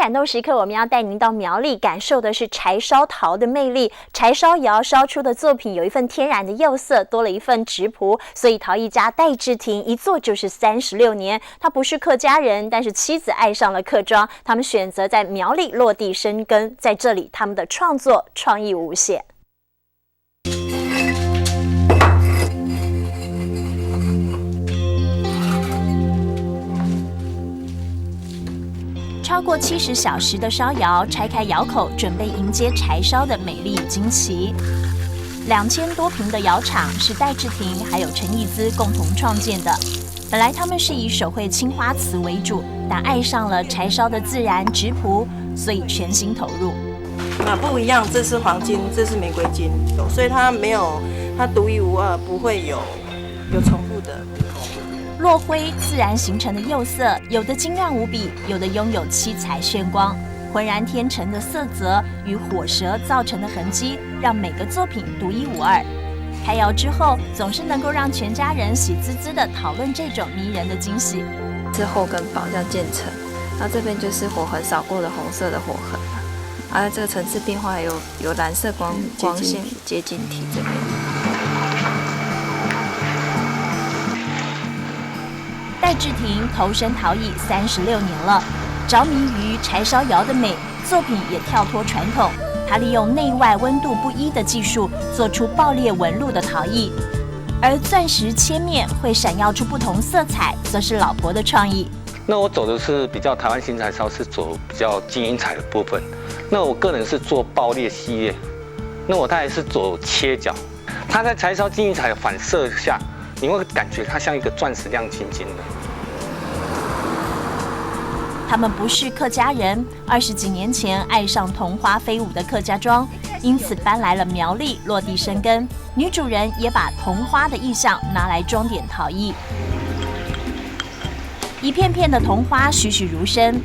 感动时刻，我们要带您到苗栗，感受的是柴烧陶的魅力。柴烧窑烧出的作品有一份天然的釉色，多了一份质朴，所以陶艺家戴志廷一做就是36年。他不是客家人，但是妻子爱上了客庄，他们选择在苗栗落地生根，在这里他们的创作创意无限。超过70小时的烧窑，拆开窑口，准备迎接柴烧的美丽与惊奇。2000多坪的窑厂是戴志廷还有陈义姿共同创建的。本来他们是以手绘青花瓷为主，但爱上了柴烧的自然质朴，所以全心投入。不一样，这是黄金，这是玫瑰金，所以它没有，它独一无二，不会有重复的。落灰自然形成的釉色，有的晶亮无比，有的拥有七彩炫光，浑然天成的色泽与火舌造成的痕迹，让每个作品独一无二。开窑之后，总是能够让全家人喜滋滋地讨论这种迷人的惊喜。是后跟宝叫渐层，那这边就是火痕扫过的红色的火痕，这个层次变化有蓝色光线结晶体这边。戴志廷投身陶艺36年了，着迷于柴烧窑的美，作品也跳脱传统。他利用内外温度不一的技术，做出爆裂纹路的陶艺，而钻石切面会闪耀出不同色彩，则是老婆的创意。那我走的是比较台湾新柴烧，是走比较金银彩的部分。那我个人是做爆裂系列，那我大概是走切角。它在柴烧金银彩的反射下，你会感觉它像一个钻石亮晶晶的。他们不是客家人，20几年前爱上桐花飞舞的客家庄，因此搬来了苗栗落地生根。女主人也把桐花的意象拿来装点陶艺，一片片的桐花栩栩如生，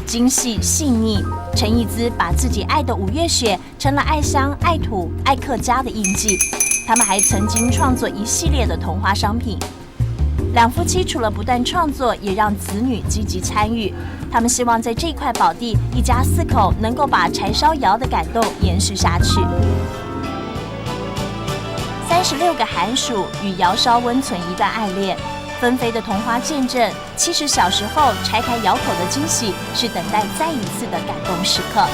精细细腻。陈义姿把自己爱的五月雪成了爱乡、爱土、爱客家的印记。他们还曾经创作一系列的桐花商品。两夫妻除了不断创作，也让子女积极参与。他们希望在这块宝地，一家4口能够把柴烧窑的感动延续下去。36个寒暑与窑烧温存一段爱恋，纷飞的桐花见证70小时后拆开窑口的惊喜，是等待再一次的感动时刻。